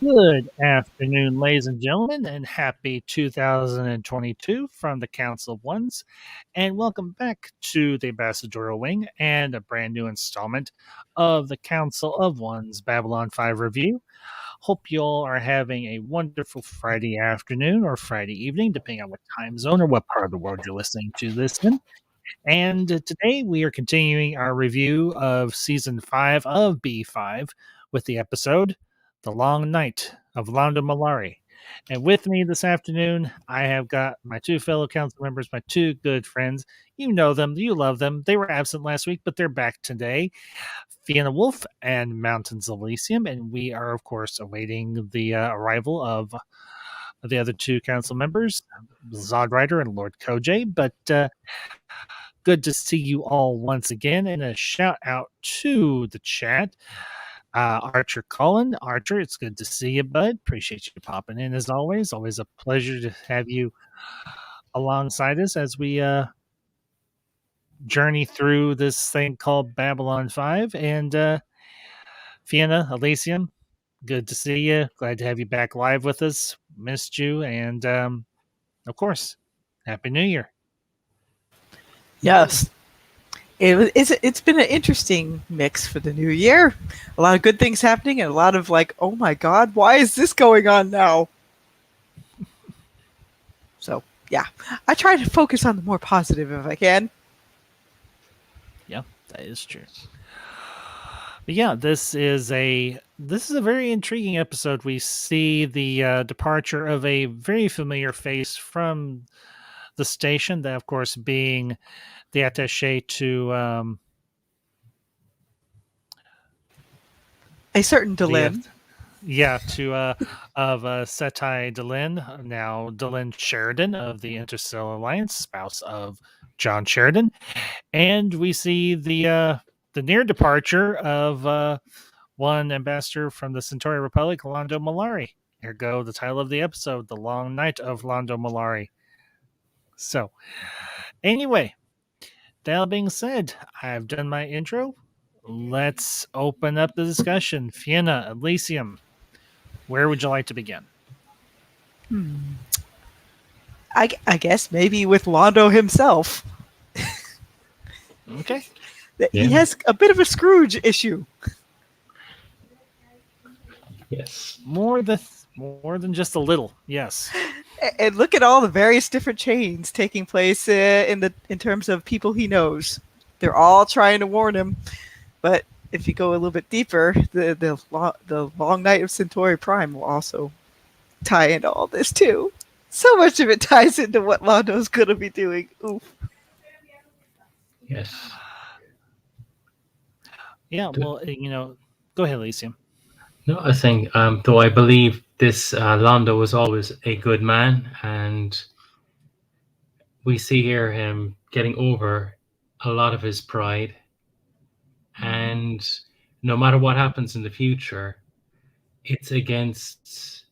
Good afternoon, ladies and gentlemen, and happy 2022 from the Council of Ones. And welcome back to the Ambassadorial Wing and a brand new installment of the Council of Ones Babylon 5 review. Hope you all are having a wonderful Friday afternoon or Friday evening, depending on what time zone or what part of the world you're listening to this in. And today we are continuing our review of season 5 of B5 with the episode The Long Night of Londo Mollari. And with me this afternoon, I have got my two fellow council members, my two good friends. You know them, you love them. They were absent last week, but they're back today. Fiona Wolf and Mountains Elysium. And we are, of course, awaiting the arrival of the other two council members, Zod Rider and Lord Koj. But good to see you all once again, and a shout out to the chat. Archer Cullen. Archer, it's good to see you, bud. Appreciate you popping in as always. Always a pleasure to have you alongside us as we journey through this thing called Babylon 5. And Fiona, Elysium, good to see you. Glad to have you back live with us. Missed you. And of course, Happy New Year. Yes. It's been an interesting mix for the new year. A lot of good things happening and a lot of like, oh my God, why is this going on now? So, yeah. I try to focus on the more positive if I can. Yeah, that is true. But yeah, this is a very intriguing episode. We see the departure of a very familiar face from the station, that of course being the attaché to a certain Delin. Of Setai Delin, now Delin Sheridan of the Interstellar Alliance, spouse of John Sheridan, and we see the near departure of one ambassador from the Centauri Republic, Londo Mollari. Here go the title of the episode, The Long Night of Londo Mollari. So, anyway, that being said, I've done my intro. Let's open up the discussion. Fiona, Elysium, where would you like to begin? I guess maybe with Londo himself. Okay. He has a bit of a Scrooge issue. Yes. More than just a little. Yes. And look at all the various different chains taking place in terms of people he knows. They're all trying to warn him, but if you go a little bit deeper, the long night of Centauri Prime will also tie into all this too. So much of it ties into what Londo's going to be doing. Oof. Yes. Yeah. Well, go ahead, Elysium. No, I think though I believe this Londo was always a good man, and we see here him getting over a lot of his pride, and no matter what happens in the future, it's against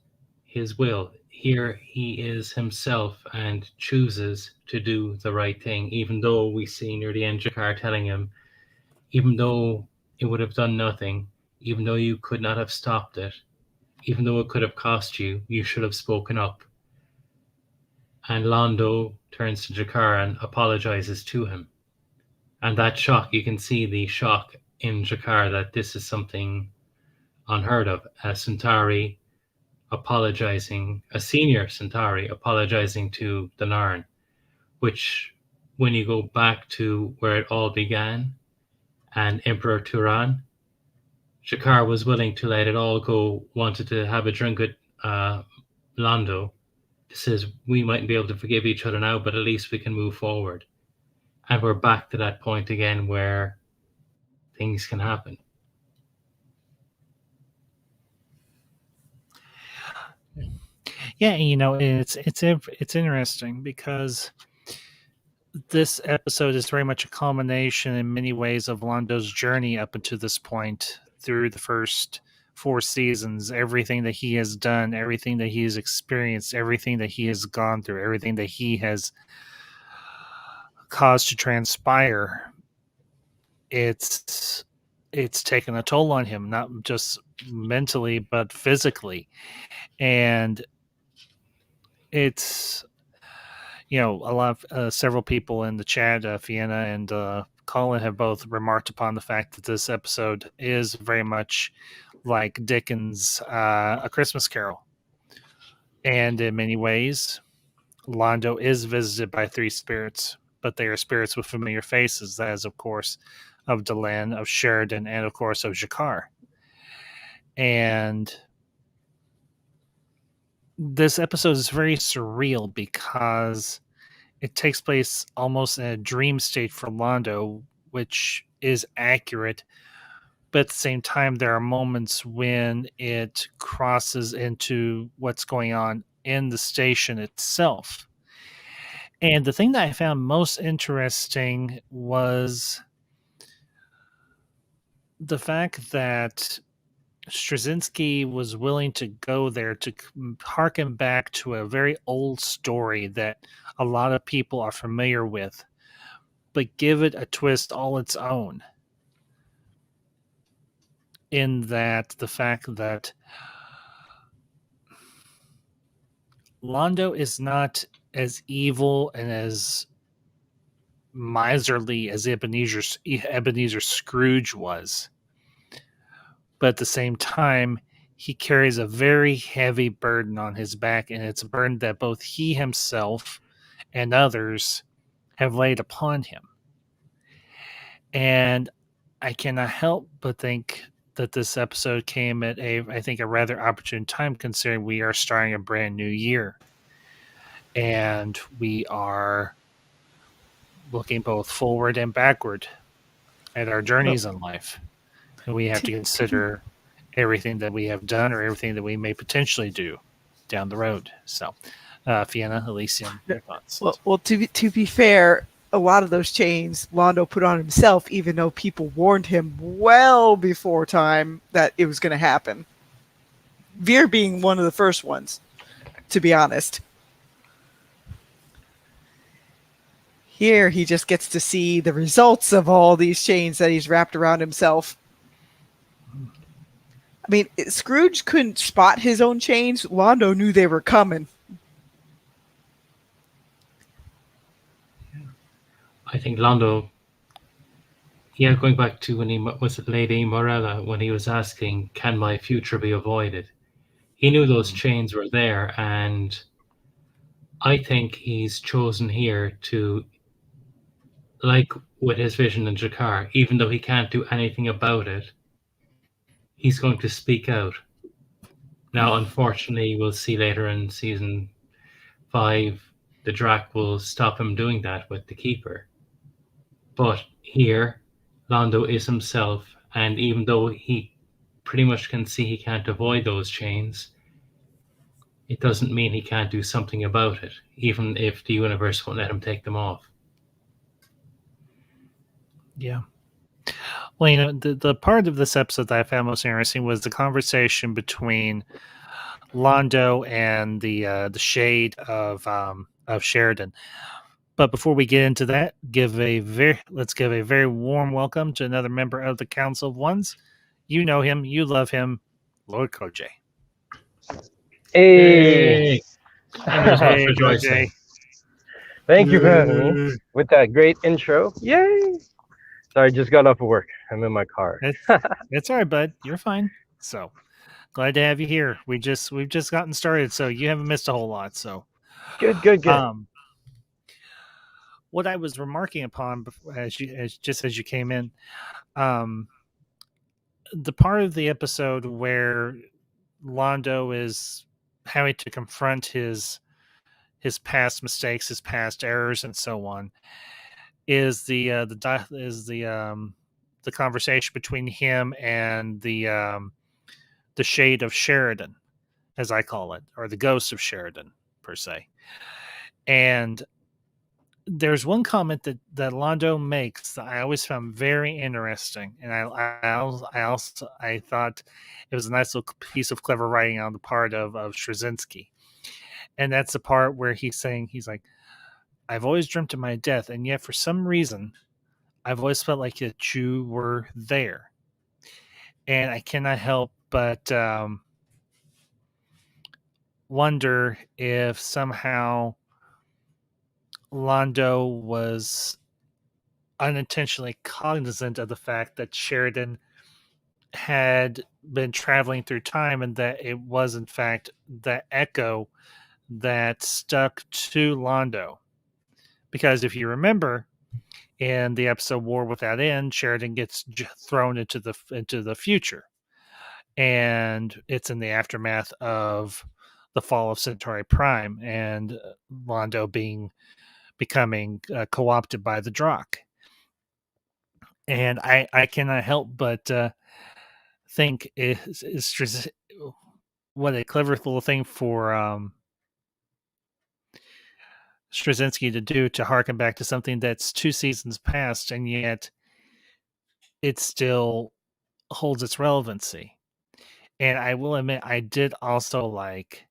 his will. Here he is himself and chooses to do the right thing, even though we see near the end Jakar telling him, even though it would have done nothing, even though you could not have stopped it, even though it could have cost you, you should have spoken up. And Londo turns to Jakar and apologizes to him. And that shock, you can see the shock in Jakar that this is something unheard of. A Centauri apologizing, a senior Centauri apologizing to the Narn, which when you go back to where it all began and Emperor Turan, Jakar was willing to let it all go, wanted to have a drink with Londo. Says we mightn't be able to forgive each other now, but at least we can move forward. And we're back to that point again where things can happen. Yeah, it's interesting because this episode is very much a culmination in many ways of Londo's journey up until this point through the first 4 seasons, everything that he has done, everything that he has experienced, everything that he has gone through, everything that he has caused to transpire. It's it's taken a toll on him, not just mentally but physically. And it's, a lot of several people in the chat, Fiona and Colin, have both remarked upon the fact that this episode is very much like Dickens' A Christmas Carol. And in many ways, Londo is visited by three spirits, but they are spirits with familiar faces. That is, of course, of Delenn, of Sheridan, and of course of Jakar. And this episode is very surreal because it takes place almost in a dream state for Londo, which is accurate. But at the same time, there are moments when it crosses into what's going on in the station itself. And the thing that I found most interesting was the fact that Straczynski was willing to go there to harken back to a very old story that a lot of people are familiar with, but give it a twist all its own. In that, the fact that Londo is not as evil and as miserly as Ebenezer Scrooge was. But at the same time, he carries a very heavy burden on his back, and it's a burden that both he himself and others have laid upon him. And I cannot help but think that this episode came at a rather opportune time, considering we are starting a brand new year. And we are looking both forward and backward at our journeys in life. And we have to consider everything that we have done or everything that we may potentially do down the road. So, Fiona, Elysium, your thoughts? Well, to be fair, a lot of those chains Londo put on himself, even though people warned him well before time that it was going to happen. Veer being one of the first ones, to be honest. Here, he just gets to see the results of all these chains that he's wrapped around himself. I mean, Scrooge couldn't spot his own chains. Londo knew they were coming. I think Londo, going back to when he was at Lady Morella, when he was asking, can my future be avoided? He knew those chains were there, and I think he's chosen here to, like with his vision in Jakar, even though he can't do anything about it, he's going to speak out. Now, unfortunately, we'll see later in season 5, the Drac will stop him doing that with the Keeper. But here, Londo is himself, and even though he pretty much can see he can't avoid those chains, it doesn't mean he can't do something about it, even if the universe won't let him take them off. Yeah. Well, the part of this episode that I found most interesting was the conversation between Londo and the shade of Sheridan. But before we get into that, let's give a very warm welcome to another member of the Council of Ones. You know him, you love him, Lord Koj. Hey. Hey, Koj. Thank you for having me with that great intro. Yay! Sorry, I just got off of work. I'm in my car. It's all right, bud. You're fine. So glad to have you here. We've just gotten started, so you haven't missed a whole lot. So good. What I was remarking upon as you came in, the part of the episode where Londo is having to confront his past mistakes, his past errors, and so on, is the conversation between him and the shade of Sheridan, as I call it, or the ghost of Sheridan per se. And there's one comment that Londo makes that I always found very interesting, and I thought it was a nice little piece of clever writing on the part of Straczynski. And that's the part where he's like, I've always dreamt of my death, and yet for some reason, I've always felt like that you were there. and I cannot help but wonder if somehow Londo was unintentionally cognizant of the fact that Sheridan had been traveling through time and that it was, in fact, the echo that stuck to Londo. Because if you remember, in the episode War Without End, Sheridan gets thrown into the future, and it's in the aftermath of the fall of Centauri Prime and Londo becoming co-opted by the Drock. And I cannot help but think is what a clever little thing for Straczynski to do, to harken back to something that's 2 seasons past, and yet it still holds its relevancy. And I will admit, I did also like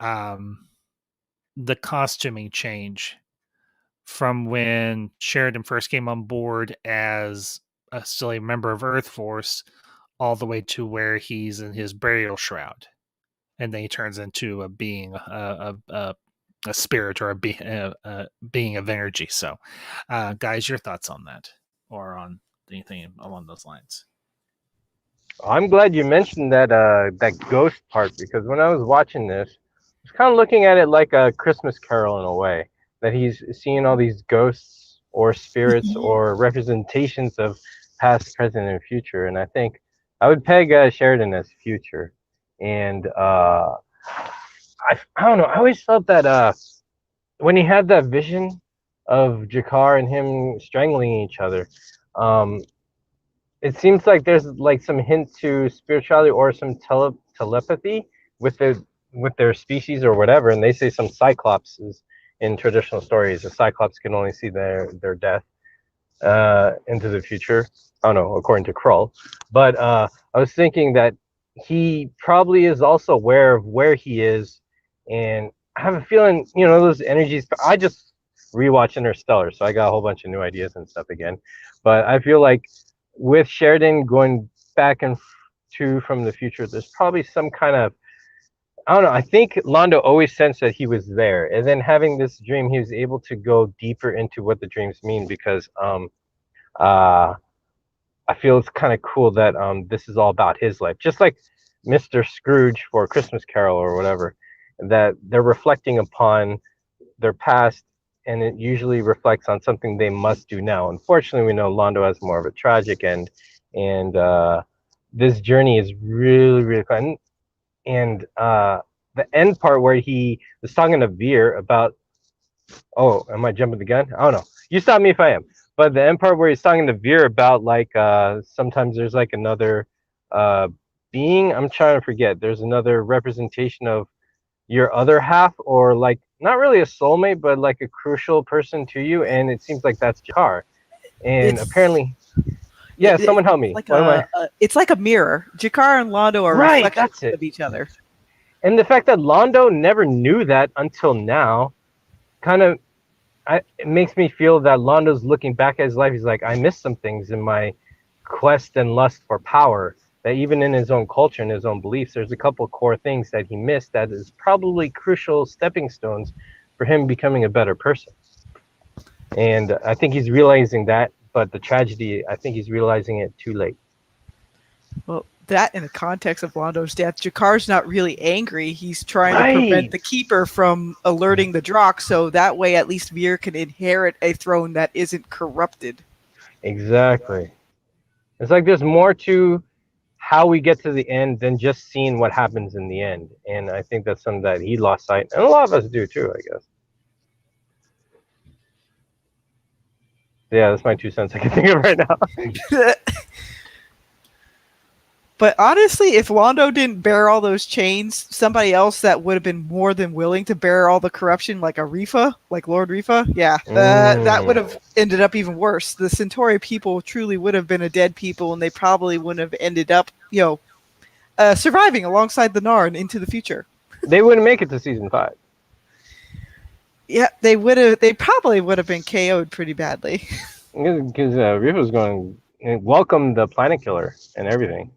the costuming change from when Sheridan first came on board as still a member of Earth Force, all the way to where he's in his burial shroud, and then he turns into a being, a spirit, or a being of energy. So, guys, your thoughts on that, or on anything along those lines? I'm glad you mentioned that ghost part, because when I was watching this, I was kind of looking at it like a Christmas Carol in a way, that he's seeing all these ghosts or spirits or representations of past, present, and future. And I think I would peg Sheridan as future. And I don't know. I always felt that when he had that vision of Jakar and him strangling each other, it seems like there's like some hint to spirituality or some telepathy with their species or whatever. And they say some cyclopses in traditional stories. The cyclops can only see their death into the future. I don't know, according to Krull. But I was thinking that he probably is also aware of where he is, and I have a feeling, those energies. I just rewatched Interstellar, so I got a whole bunch of new ideas and stuff again. But I feel like with Sheridan going back and to from the future, there's probably some kind of, I don't know. I think Londo always sensed that he was there, and then having this dream, he was able to go deeper into what the dreams mean, because I feel it's kind of cool that this is all about his life, just like Mr. Scrooge for Christmas Carol or whatever, that they're reflecting upon their past, and it usually reflects on something they must do now. Unfortunately, we know Londo has more of a tragic end, and this journey is really, really fun. And the end part where he was talking to Veer about, oh, am I jumping the gun? I don't know. You stop me if I am. But the end part where he's talking to Veer about, like, sometimes there's like another being. I'm trying to forget. There's another representation of your other half, or like not really a soulmate, but like a crucial person to you. And it seems like that's Jakar. And apparently, yeah, someone help me. Like it's like a mirror. Jakar and Londo are reflections of each other. And the fact that Londo never knew that until now, kind of, it makes me feel that Londo's looking back at his life. He's like, I missed some things in my quest and lust for power. That even in his own culture and his own beliefs, there's a couple core things that he missed that is probably crucial stepping stones for him becoming a better person. And I think he's realizing that, but the tragedy, I think he's realizing it too late. Well, that in the context of Londo's death, Jakar's not really angry. He's trying to prevent the Keeper from alerting the Drock, so that way at least Veer can inherit a throne that isn't corrupted. Exactly. It's like there's more to how we get to the end than just seeing what happens in the end. And I think that's something that he lost sight, and a lot of us do too, I guess. Yeah, that's my 2 cents I can think of right now. But honestly, if Londo didn't bear all those chains, somebody else that would have been more than willing to bear all the corruption, like a Rifa, like Lord Rifa, that would have ended up even worse. The Centauri people truly would have been a dead people, and they probably wouldn't have ended up, surviving alongside the Narn into the future. They wouldn't make it to season 5. Yeah, they would have. They probably would have been KO'd pretty badly. Because Rifa's going to welcome the planet killer and everything.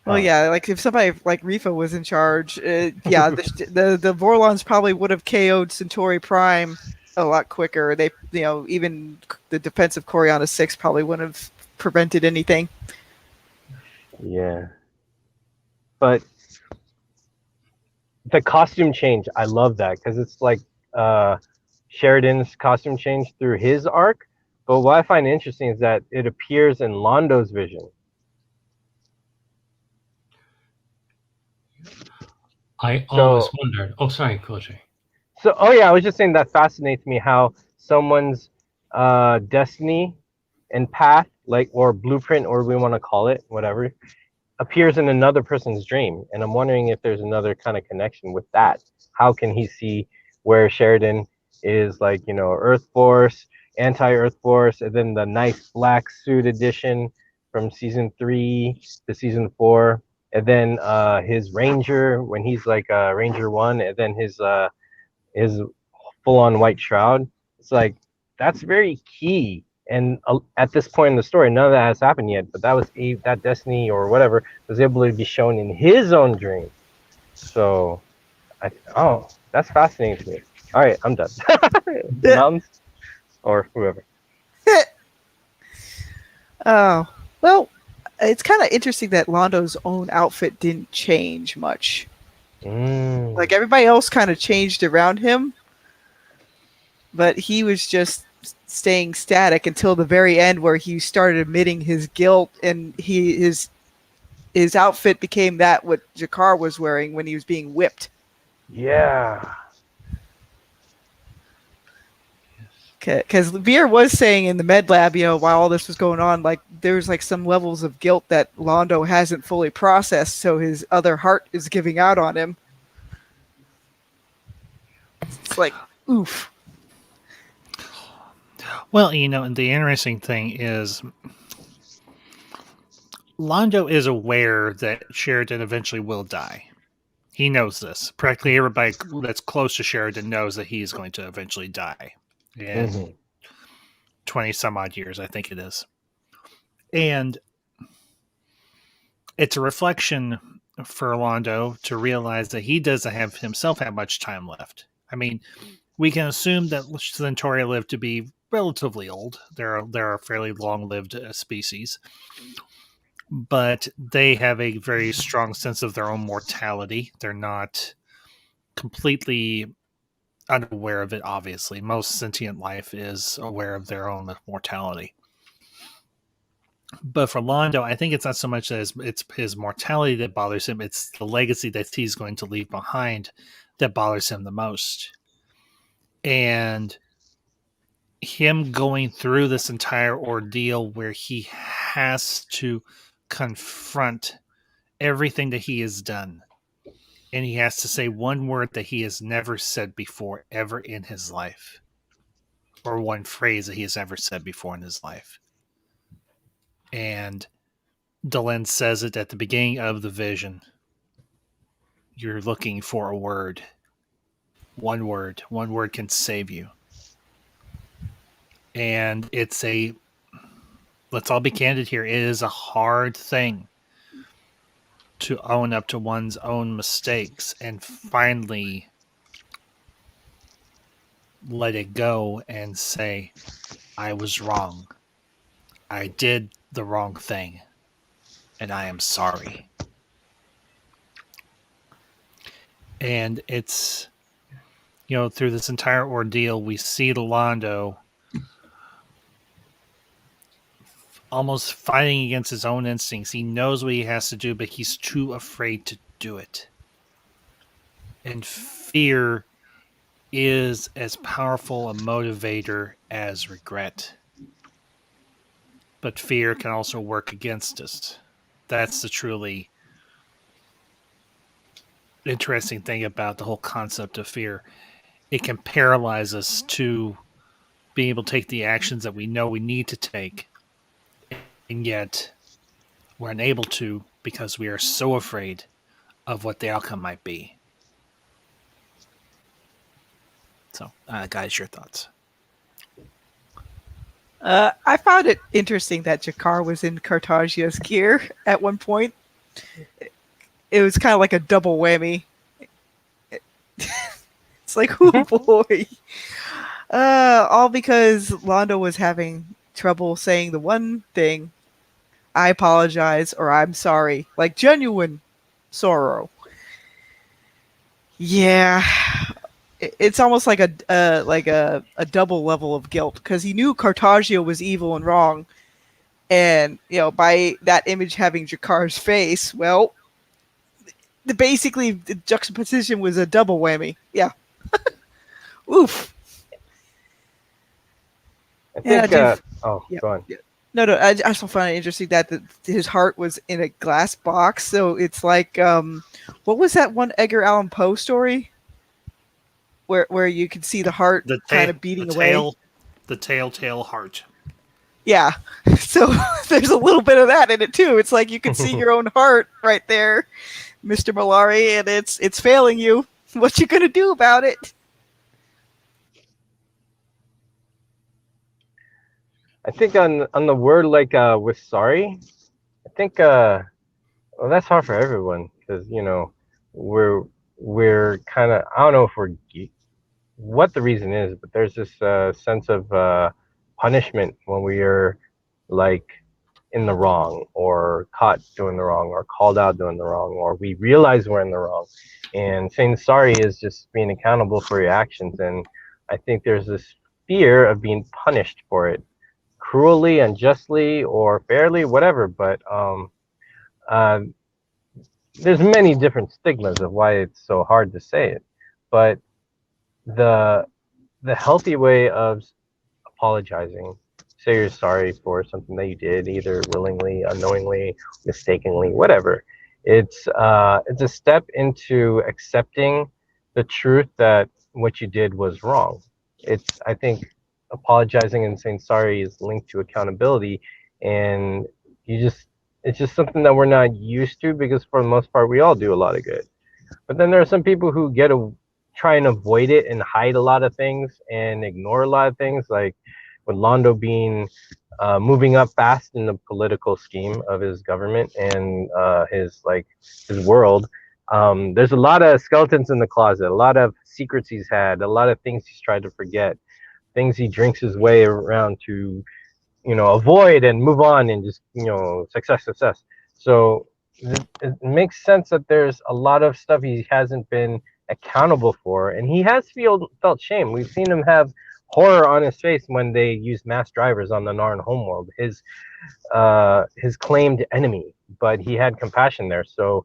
Well, yeah, like if somebody like Rifa was in charge, yeah, the Vorlons probably would have KO'd Centauri Prime a lot quicker. They, even the defense of Coriana 6 probably wouldn't have prevented anything. Yeah. But the costume change, I love that because it's like Sheridan's costume change through his arc. But what I find interesting is that it appears in Londo's vision. I always wondered. Oh, sorry, Coach. So, I was just saying that fascinates me how someone's destiny and path, like, or blueprint, or we want to call it, whatever, appears in another person's dream. And I'm wondering if there's another kind of connection with that. How can he see where Sheridan is, like, Earth Force, anti-Earth Force, and then the nice black suit edition from season 3 to season 4, and then his Ranger when he's like Ranger 1, and then his full-on white shroud. It's like, that's very key. And at this point in the story, none of that has happened yet, but that destiny or whatever was able to be shown in his own dream. So that's fascinating to me. All right, I'm done. Mountains or whoever. Oh, well, it's kind of interesting that Londo's own outfit didn't change much. Like everybody else kind of changed around him, but he was just staying static until the very end, where he started admitting his guilt, and his outfit became what Jakar was wearing when he was being whipped. Yeah. Because Veer was saying in the med lab, while all this was going on, like there's like some levels of guilt that Londo hasn't fully processed, so his other heart is giving out on him. It's like, oof. Well, and the interesting thing is Londo is aware that Sheridan eventually will die. He knows this. Practically everybody that's close to Sheridan knows that he's going to eventually die. In 20 some odd years, I think it is. And it's a reflection for Londo to realize that he doesn't have himself have much time left. I mean, we can assume that Centauri live to be relatively old. They're a fairly long-lived species, but they have a very strong sense of their own mortality. They're not completely unaware of it, obviously. Most sentient life is aware of their own mortality. But for Londo, I think it's not so much as it's his mortality that bothers him, it's the legacy that he's going to leave behind that bothers him the most. And him going through this entire ordeal where he has to confront everything that he has done. And he has to say one word that he has never said before, ever in his life. Or one phrase that he has ever said before in his life. And Delenn says it at the beginning of the vision. You're looking for a word. One word. One word can save you. And let's all be candid here, it is a hard thing to own up to one's own mistakes and finally let it go and say, I was wrong. I did the wrong thing. And I am sorry. And it's, through this entire ordeal, we see Londo almost fighting against his own instincts. He knows what he has to do, but he's too afraid to do it. And fear is as powerful a motivator as regret. But fear can also work against us. That's the truly interesting thing about the whole concept of fear. It can paralyze us to being able to take the actions that we know we need to take, and yet we're unable to because we are so afraid of what the outcome might be. So, guys, your thoughts? I found it interesting that Jakar was in Cartagia's gear at one point. It was kind of like a double whammy. It's like, oh boy. All because Londo was having trouble saying the one thing, I apologize or I'm sorry. Like genuine sorrow. Yeah. It's almost like a double level of guilt because he knew Cartagio was evil and wrong, and by that image having Jakar's face, well, basically the juxtaposition was a double whammy. Yeah. Oof. I think. Yeah, Go on. Yeah. No, I also find it interesting that his heart was in a glass box. So it's like, what was that one Edgar Allan Poe story? Where you could see the heart kind of beating away. The telltale heart. Yeah. So there's a little bit of that in it too. It's like you can see your own heart right there, Mr. Mollari, and it's failing you. What you gonna do about it? I think on the word like with sorry, I think well that's hard for everyone because we're kind of, I don't know if we're what the reason is, but there's this sense of punishment when we are like in the wrong or caught doing the wrong or called out doing the wrong or we realize we're in the wrong, and saying sorry is just being accountable for your actions. And I think there's this fear of being punished for it, cruelly, unjustly, or fairly, whatever. But there's many different stigmas of why it's so hard to say it. But the healthy way of apologizing, say you're sorry for something that you did, either willingly, unknowingly, mistakenly, whatever. It's a step into accepting the truth that what you did was wrong. I think apologizing and saying sorry is linked to accountability, and it's just something that we're not used to because for the most part we all do a lot of good. But then there are some people who try and avoid it and hide a lot of things and ignore a lot of things, like with Londo being moving up fast in the political scheme of his government and his world. There's a lot of skeletons in the closet, a lot of secrets he's had, a lot of things he's tried to forget, things he drinks his way around to avoid and move on and just success. So it makes sense that there's a lot of stuff he hasn't been accountable for, and he has felt shame. We've seen him have horror on his face when they used mass drivers on the Narn homeworld, his claimed enemy, but he had compassion there. So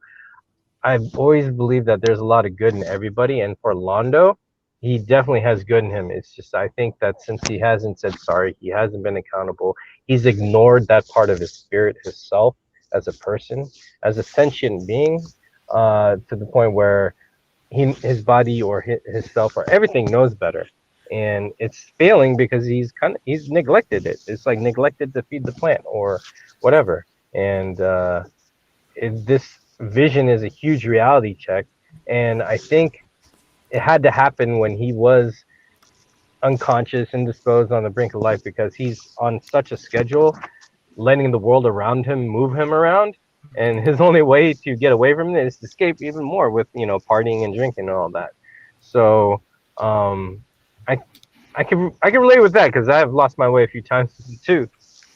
I've always believed that there's a lot of good in everybody, and for Londo, he definitely has good in him. It's just, I think that since he hasn't said sorry, he hasn't been accountable, he's ignored that part of his spirit, his self, as a person, as a sentient being, to the point where his body or his self or everything knows better, and it's failing because he's neglected it. It's like neglected to feed the plant or whatever. And this vision is a huge reality check, and I think it had to happen when he was unconscious, indisposed, on the brink of life, because he's on such a schedule, letting the world around him move him around, and his only way to get away from it is to escape even more with partying and drinking and all that. So I can relate with that because I've lost my way a few times too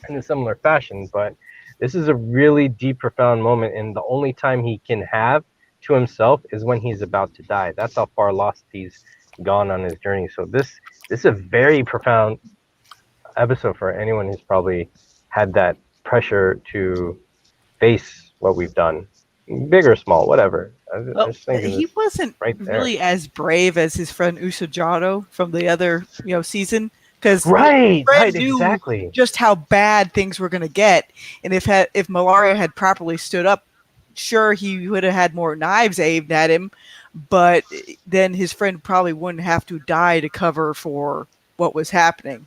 in a similar fashion. But this is a really deep, profound moment, and the only time he can have to himself is when he's about to die. That's how far lost he's gone on his journey. So this is a very profound episode for anyone who's probably had that pressure to face what we've done, big or small, whatever. He wasn't really as brave as his friend Usajado from the other season, because right, knew exactly just how bad things were going to get, and if Mollari had properly stood up, sure, he would have had more knives aimed at him, but then his friend probably wouldn't have to die to cover for what was happening,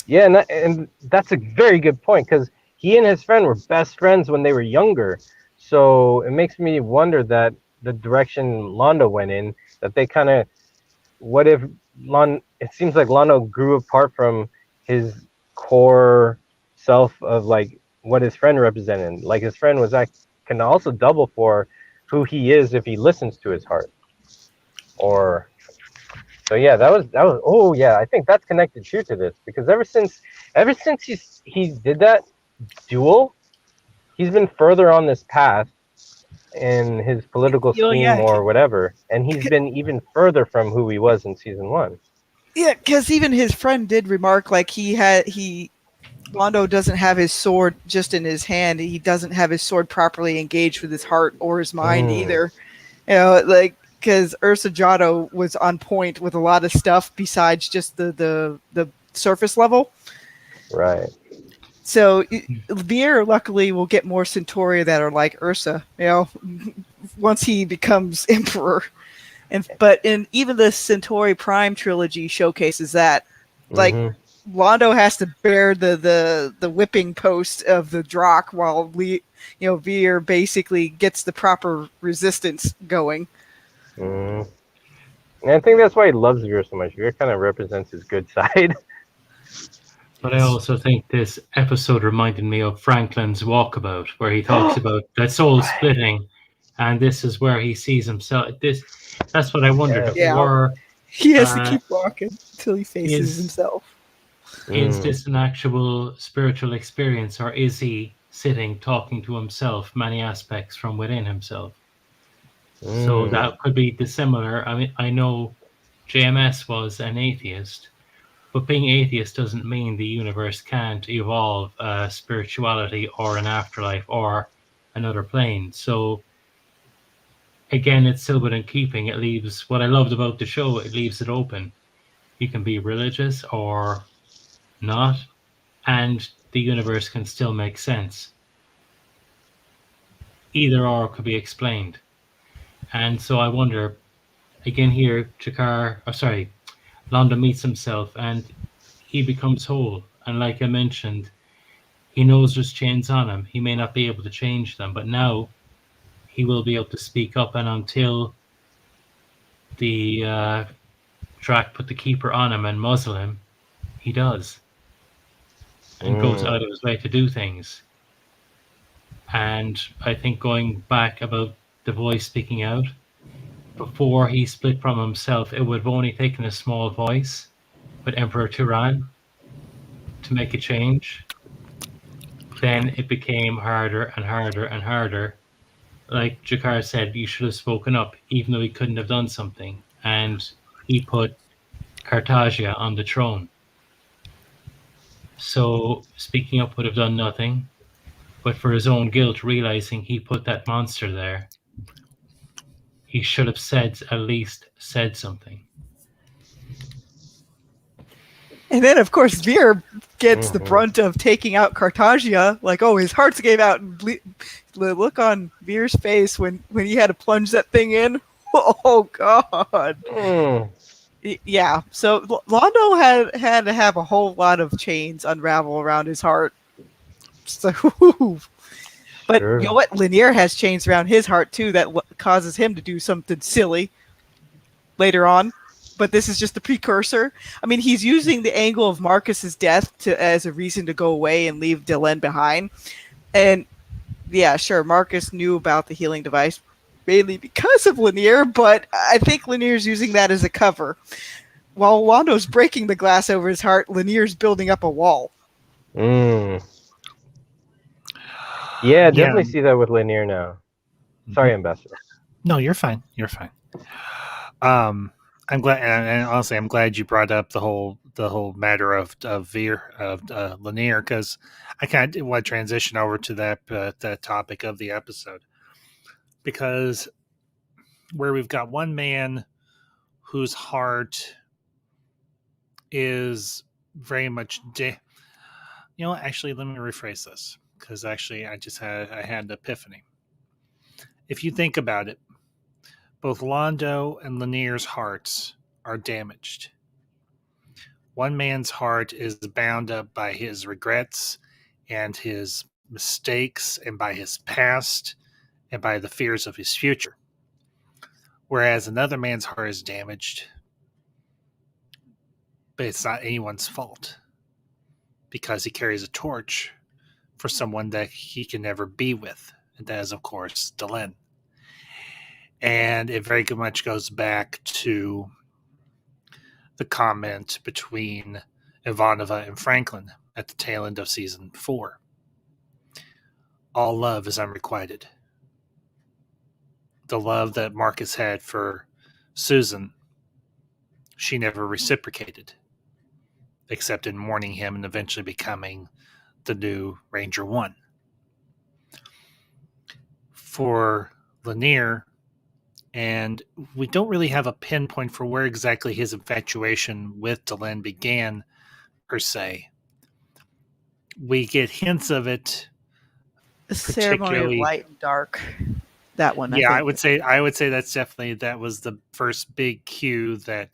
Yeah, and that's a very good point, because he and his friend were best friends when they were younger. So it makes me wonder that the direction Londo went in, that they kind of, what if it seems like Londo grew apart from his core self of like what his friend represented. Like his friend was can also double for who he is if he listens to his heart. Or so yeah, that was oh yeah, I think that's connected too to this, because ever since he did that duel, he's been further on this path in his political Oh scheme yeah, or whatever, and he's been even further from who he was in season 1. yeah, because even his friend did remark like Londo doesn't have his sword just in his hand. He doesn't have his sword properly engaged with his heart or his mind either. You know, like because Ursa Jado was on point with a lot of stuff besides just the surface level. Right. So Veer luckily will get more Centauri that are like Ursa, you know, once he becomes emperor. But in even the Centauri Prime trilogy showcases that, like, Londo has to bear the whipping post of the Drakh while Veer basically gets the proper resistance going. And I think that's why he loves Veer so much. Veer kind of represents his good side. But I also think this episode reminded me of Franklin's Walkabout, where he talks about that soul splitting, and this is where he sees himself. That's what I wondered. Yes. Yeah. He has to keep walking until he faces himself. Is this an actual spiritual experience, or is he sitting talking to himself, many aspects from within himself? So that could be dissimilar. I mean, I know JMS was an atheist, but being atheist doesn't mean the universe can't evolve spirituality or an afterlife or another plane. So again, it's still within keeping. It leaves what I loved about the show. It leaves it open. You can be religious or not, and the universe can still make sense. Either or could be explained. And so I wonder, again here, Londo meets himself and he becomes whole. And like I mentioned, he knows there's chains on him. He may not be able to change them, but now he will be able to speak up. And until the Drakh put the keeper on him and muzzle him, he does. And goes out of his way to do things. And I think going back about the voice speaking out, before he split from himself, it would have only taken a small voice with Emperor Turan to make a change. Then it became harder and harder and harder. Like Jakar said, you should have spoken up, even though he couldn't have done something. And he put Cartagia on the throne. So speaking up would have done nothing. But for his own guilt, realizing he put that monster there, he should have at least said something. And then, of course, Veer gets the brunt of taking out Cartagia. Like, oh, his hearts gave out. And the look on Veer's face when he had to plunge that thing in. Oh, God. Yeah, so Londo had to have a whole lot of chains unravel around his heart. So, but you know what? Lanier has chains around his heart, too, that causes him to do something silly later on. But this is just the precursor. I mean, he's using the angle of Marcus's death as a reason to go away and leave Delenn behind. And yeah, sure, Marcus knew about the healing device mainly because of Lanier, but I think Lanier's using that as a cover. While Londo's breaking the glass over his heart, Lanier's building up a wall. Yeah, definitely see that with Lanier now. Sorry, Ambassador. No, you're fine. You're fine. I'm glad, and honestly, I'm glad you brought up the whole matter of Lanier, because I kind of want to transition over to that topic of the episode, because where we've got one man whose heart is very much actually, let me rephrase this, because actually I had an epiphany. If you think about it, both Londo and Lanier's hearts are damaged. One man's heart is bound up by his regrets and his mistakes and by his past and by the fears of his future. Whereas another man's heart is damaged, but it's not anyone's fault because he carries a torch for someone that he can never be with and that is, of course, Delenn. And it very much goes back to the comment between Ivanova and Franklin at the tail end of season 4. All love is unrequited. The love that Marcus had for Susan, she never reciprocated, except in mourning him and eventually becoming the new Ranger One. For Lanier, and we don't really have a pinpoint for where exactly his infatuation with Delenn began, per se. We get hints of it. The Ceremony of Light and Dark. That one, Yeah, I I think. would say that was the first big cue that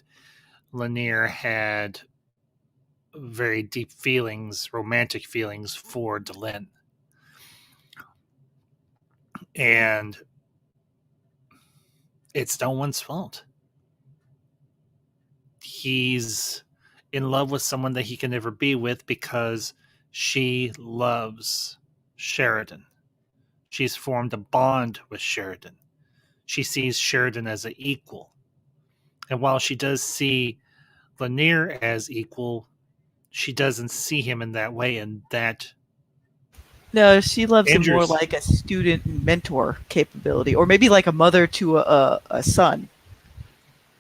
Lanier had very deep feelings, romantic feelings for Delenn. And it's no one's fault. He's in love with someone that he can never be with because she loves Sheridan. She's formed a bond with Sheridan. She sees Sheridan as an equal. And while she does see Lanier as equal, she doesn't see him in that way, and that No, she loves him more Andrews. like a student and mentor capability, or maybe like a mother to a son.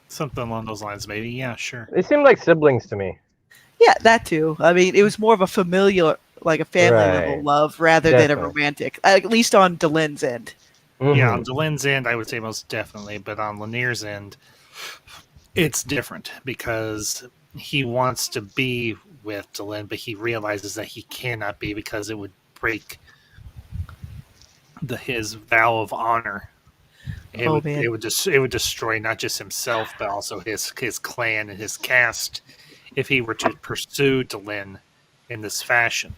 Something along those lines, maybe. Yeah, sure. They seem like siblings to me. Yeah, that too. I mean, it was more of a familial, like a family level Right. love rather than a Definitely. romantic, at least on Delenn's end. Mhm. Yeah, on Delenn's end, I would say most definitely, but on Lanier's end, it's different because he wants to be with Delenn, but he realizes that he cannot be because it would break his vow of honor. It would destroy not just himself but also his clan and his caste if he were to pursue Delenn in this fashion.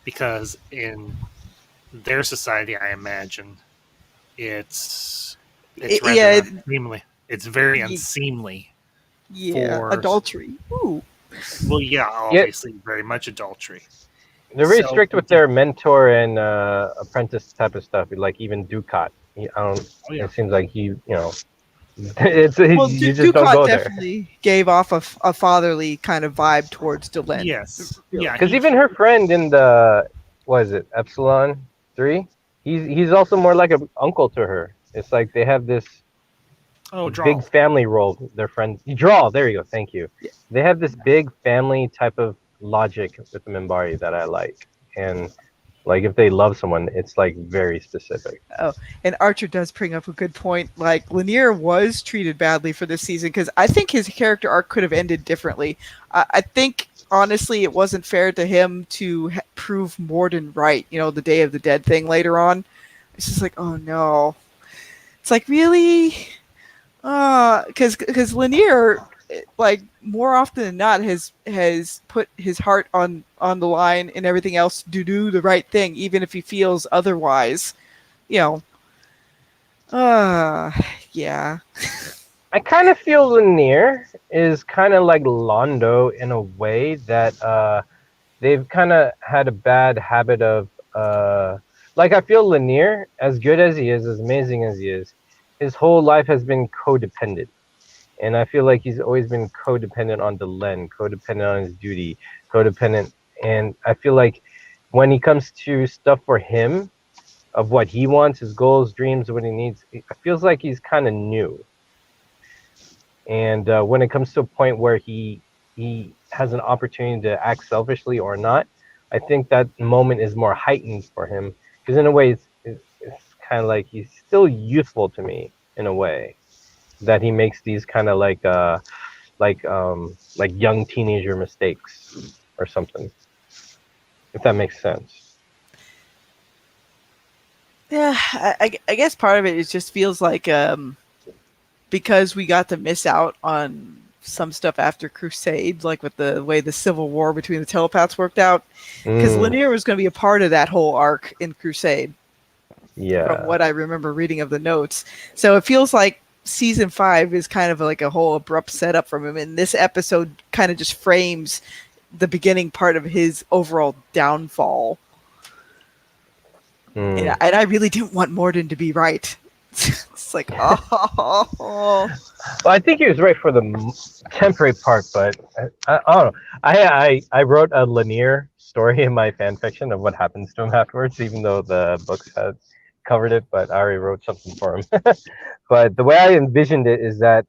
Because in their society, I imagine it's rather unseemly. It's very unseemly. Yeah, adultery. Ooh. Well, yeah, obviously, very much adultery. They're very strict with their mentor and apprentice type of stuff. Like even Ducat, It seems like you just Ducat don't go there. definitely gave off a fatherly kind of vibe towards Delenn. Yes, yeah. Because even her friend in the Epsilon 3, he's also more like an uncle to her. It's like they have this big family role. Their friends. Draw. There you go. Thank you. Yeah. They have this big family type of logic with the Minbari that I like, and like if they love someone, it's like very specific. Oh, and Archer does bring up a good point. Like Lanier was treated badly for this season because I think his character arc could have ended differently. I think honestly it wasn't fair to him to prove Morden right. You know, the Day of the Dead thing later on. It's just like, oh no. It's like, really? Because Lanier, like more often than not, has put his heart on the line and everything else to do the right thing, even if he feels otherwise. You know. Yeah. I kind of feel Lanier is kind of like Londo in a way that they've kind of had a bad habit of like I feel Lanier, as good as he is, as amazing as he is, his whole life has been codependent. And I feel like he's always been codependent on Delenn, codependent on his duty, codependent. And I feel like when he comes to stuff for him, of what he wants, his goals, dreams, what he needs, it feels like he's kind of new. And when it comes to a point where he has an opportunity to act selfishly or not, I think that moment is more heightened for him. Because in a way, it's kind of like he's still youthful to me in a way. That he makes these kind of like young teenager mistakes or something, if that makes sense. Yeah, I guess part of it just feels like because we got to miss out on some stuff after Crusade, like with the way the civil war between the telepaths worked out, because Lanier was going to be a part of that whole arc in Crusade. Yeah. From what I remember reading of the notes, so it feels like season 5 is kind of like a whole abrupt setup from him, and this episode kind of just frames the beginning part of his overall downfall. And I really didn't want Morden to be right. It's like, oh. Well, I think he was right for the temporary part, but I don't know. I wrote a linear story in my fan fiction of what happens to him afterwards, even though the books had covered it. But I already wrote something for him. But the way I envisioned it is that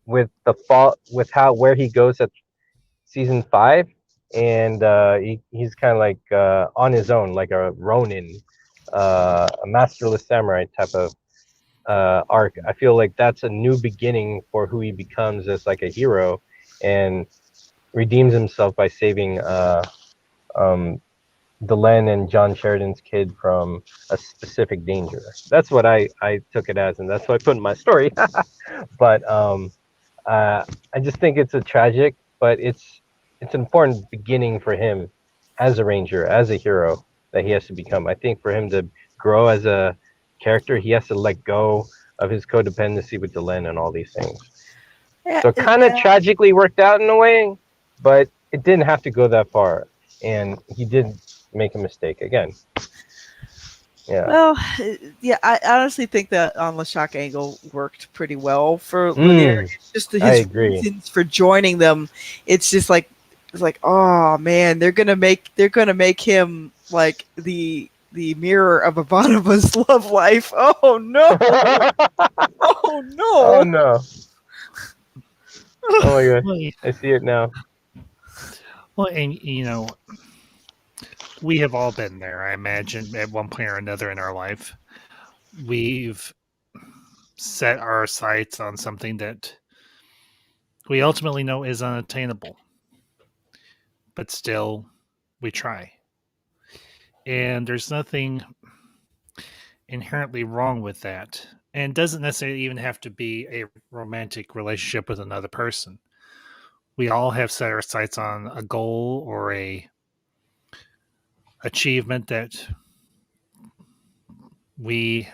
with the fall, with where he goes at season 5, and he's kind of like on his own, like a Ronin, a masterless samurai type of arc. I feel like that's a new beginning for who he becomes as like a hero, and redeems himself by saving Delenn and John Sheridan's kid from a specific danger. That's what I took it as, and that's what I put in my story. But I just think it's a tragic, but it's an important beginning for him as a ranger, as a hero that he has to become. I think for him to grow as a character, he has to let go of his codependency with Delenn and all these things. Yeah, So it kind of tragically worked out in a way, but it didn't have to go that far. And he did make a mistake again. Yeah. Well, yeah, I honestly think that on LeShock angle worked pretty well for Lanier. It's just his reasons for joining them. It's just like, oh man, they're gonna make him like the mirror of Ivanova's love life. Oh no! Oh no! Oh no! Oh my god! I see it now. Well, and we have all been there, I imagine, at one point or another in our life. We've set our sights on something that we ultimately know is unattainable, but still we try. And there's nothing inherently wrong with that. And it doesn't necessarily even have to be a romantic relationship with another person. We all have set our sights on a goal or a achievement that we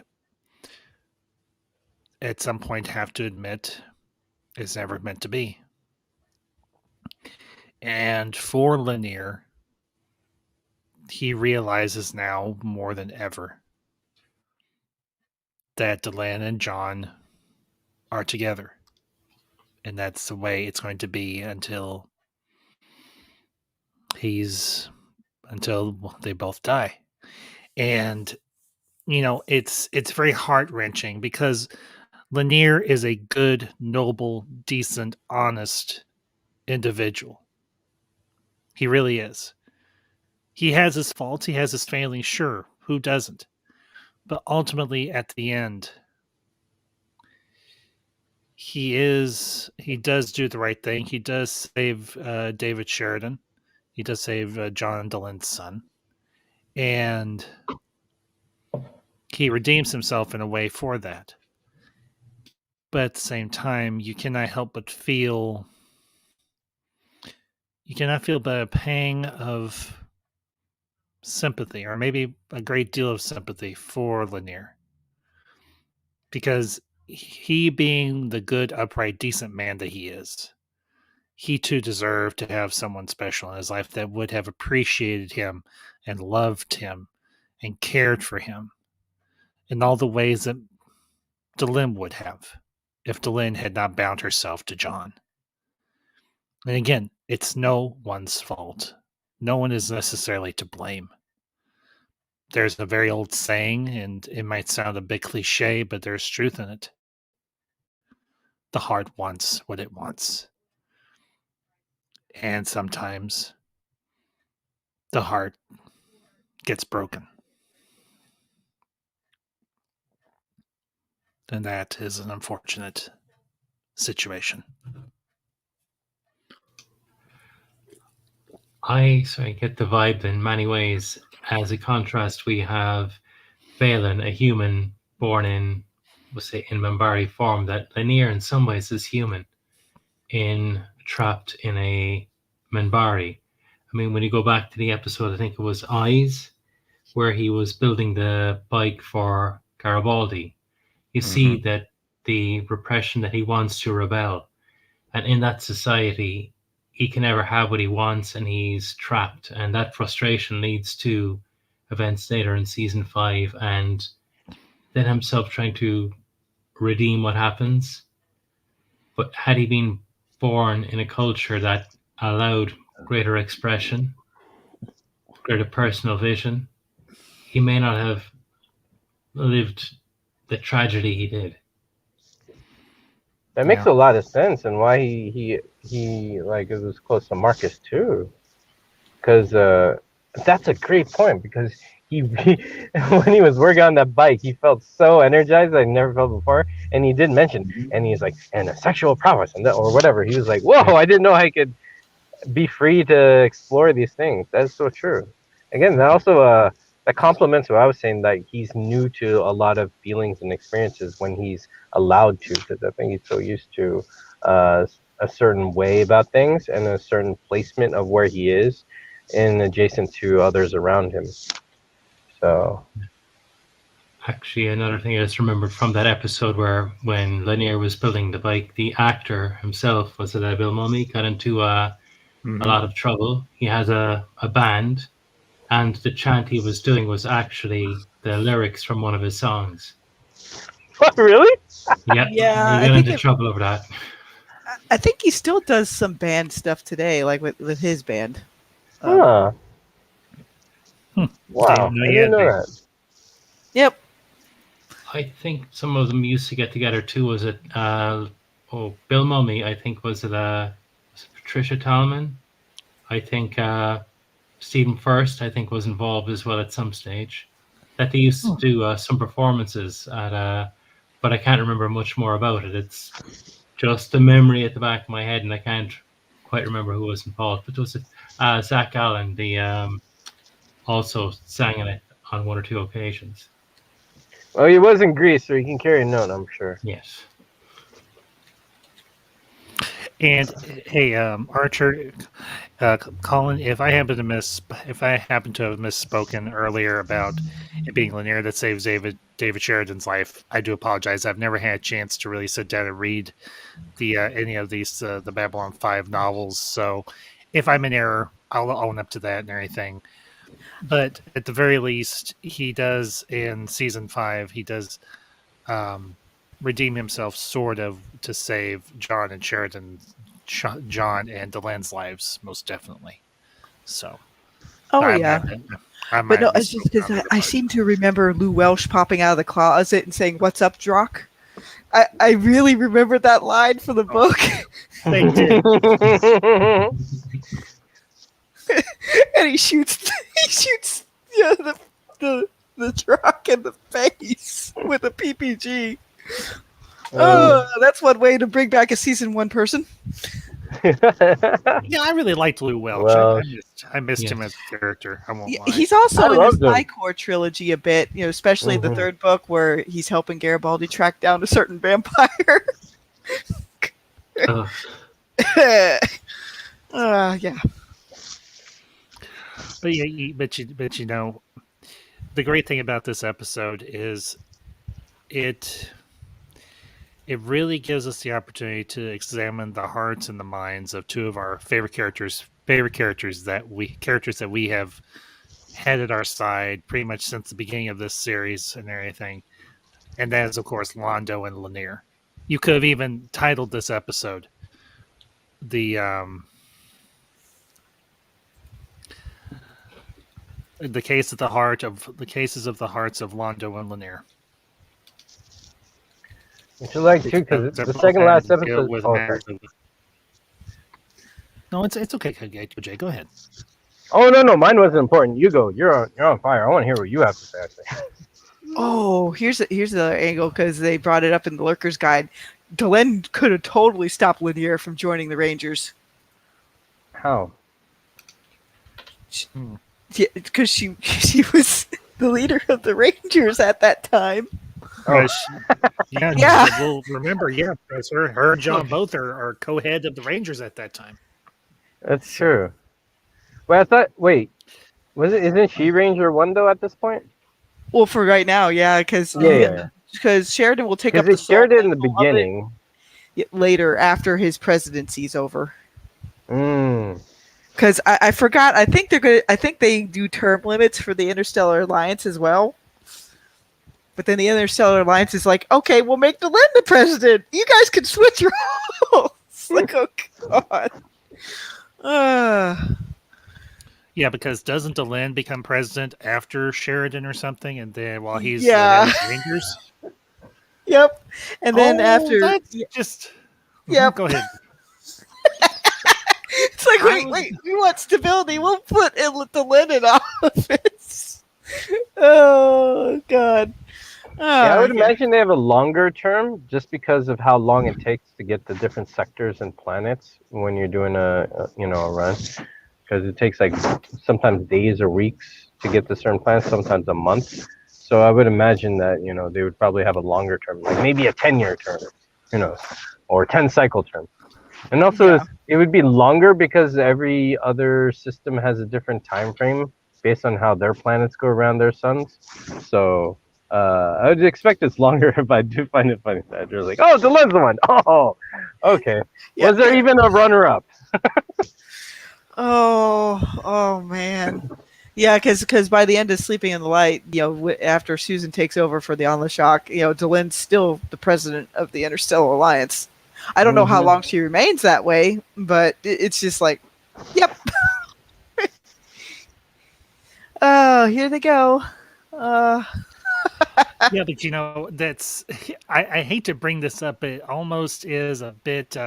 at some point have to admit is never meant to be. And for Lanier, he realizes now more than ever that Delenn and John are together. And that's the way it's going to be until they both die. And it's very heart-wrenching because Lanier is a good, noble, decent, honest individual. He really is. He has his faults, he has his failings, sure. Who doesn't? But ultimately, at the end, he does do the right thing. He does save David Sheridan. He does save John Delenn's son. And he redeems himself in a way for that. But at the same time, you cannot help but feel a pang of sympathy, or maybe a great deal of sympathy for Lanier. Because he, being the good, upright, decent man that he is, he too deserved to have someone special in his life that would have appreciated him and loved him and cared for him in all the ways that Delenn would have if Delenn had not bound herself to John. And again, it's no one's fault. No one is necessarily to blame. There's a very old saying, and it might sound a bit cliche, but there's truth in it. The heart wants what it wants. And sometimes the heart gets broken. And that is an unfortunate situation. I get the vibe in many ways. As a contrast, we have Phelan, a human born in, we'll say, in Mollari form, that Lanier in some ways is human, trapped in a Mollari. I mean, when you go back to the episode, I think it was Eyes, where he was building the bike for Garibaldi, you see that the repression that he wants to rebel. And in that society, he can never have what he wants, and he's trapped. And that frustration leads to events later in season 5, and then himself trying to redeem what happens. But had he been born in a culture that allowed greater expression, greater personal vision, he may not have lived the tragedy he did. That makes a lot of sense, and why he like it was close to Marcus too, because that's a great point. Because he when he was working on that bike, he felt so energized like never felt before, and he did mention, and he's like, and a sexual prowess and that, or whatever. He was like, whoa, I didn't know I could be free to explore these things. That's so true. Again, that also that complements what I was saying, that he's new to a lot of feelings and experiences when he's allowed to, because I think he's so used to a certain way about things and a certain placement of where he is and adjacent to others around him. So Actually, another thing I just remembered from that episode where when Lanier was building the bike, the actor himself, was it Bill Mummy, got into a lot of trouble. He has a band, and the chant he was doing was actually the lyrics from one of his songs. What, really? Yep. Yeah, He got into trouble over that. I think he still does some band stuff today, like with his band. Huh. Wow, I didn't know that. Yep. I think some of them used to get together too. Was it Bill Mummy? I think was it Patricia Tallman? I think Stephen First, I think, was involved as well at some stage. That they used to do some performances at, but I can't remember much more about it. It's just a memory at the back of my head, and I can't quite remember who was involved. But it was Zach Allen, the also sang in it on one or two occasions. Well, he was in Greece, so he can carry a note, I'm sure. Yes. And hey, Archer, Colin, if I happen to have misspoken earlier about it being Lanier that saves David Sheridan's life, I do apologize. I've never had a chance to really sit down and read the any of these the Babylon 5 novels. So if I'm in error, I'll own up to that and everything. But at the very least, he does in season 5. He does redeem himself, sort of, to save John and Delen's lives, most definitely. So, yeah. But no, it's just because I seem to remember Lou Welsh popping out of the closet and saying, "What's up, Drock?" I really remember that line from the book. They did. And he shoots the truck in the face with a PPG. That's one way to bring back a season 1 person. Yeah, I really liked Lou Welch. Well, I missed him as a character. I won't lie. He's also in the Spy Corps trilogy a bit, especially the third book where he's helping Garibaldi track down a certain vampire. Yeah. But the great thing about this episode is it really gives us the opportunity to examine the hearts and the minds of two of our favorite characters that we have had at our side pretty much since the beginning of this series and everything. And that is, of course, Londo and Lanier. You could have even titled this episode the cases of the hearts of Londo and Lanier. Which you like too, because the second last episode. No, it's okay, Jay. Go ahead. Oh no, mine wasn't important. You go. You're on fire. I want to hear what you have to say. Actually. Oh, here's the angle, because they brought it up in the Lurker's Guide. Delen could have totally stopped Lanier from joining the Rangers. How? Yeah, because she was the leader of the Rangers at that time. Oh. Yeah. Well, remember, because her and John both are co-head of the Rangers at that time. That's true. Well, I thought. Wait, isn't she Ranger 1 though at this point? Well, for right now, yeah, because Sheridan will take up the Sheridan in the beginning. Later, after his presidency's over. Because Because I forgot. I think they're gonna. I think they do term limits for the Interstellar Alliance as well. But then the Interstellar Alliance is like, okay, we'll make Delenn the president. You guys can switch roles. Like, oh god. Yeah, because doesn't Delenn become president after Sheridan or something, and then while he's Yeah. the head of the Rangers? Yep. And then after, that's just Yep. Go ahead. It's like, wait, we want stability. We'll put Delenn in office. Oh god. Yeah, I would imagine they have a longer term just because of how long it takes to get the different sectors and planets when you're doing a run. Because it takes like sometimes days or weeks to get to certain planets, sometimes a month. So I would imagine that they would probably have a longer term, like maybe a 10-year term, or 10-cycle term. And also, it would be longer because every other system has a different time frame based on how their planets go around their suns. So I would expect it's longer if I do find it funny that you're like, oh, Delenn's the one. Oh, okay. Was there even a runner-up? Oh man. Yeah, because by the end of Sleeping in the Light, after Susan takes over for the On the Shock, Delenn's still the president of the Interstellar Alliance. I don't know how long she remains that way, but it's just like, yep. Oh, here they go. Yeah, but that's I hate to bring this up, but it almost is a bit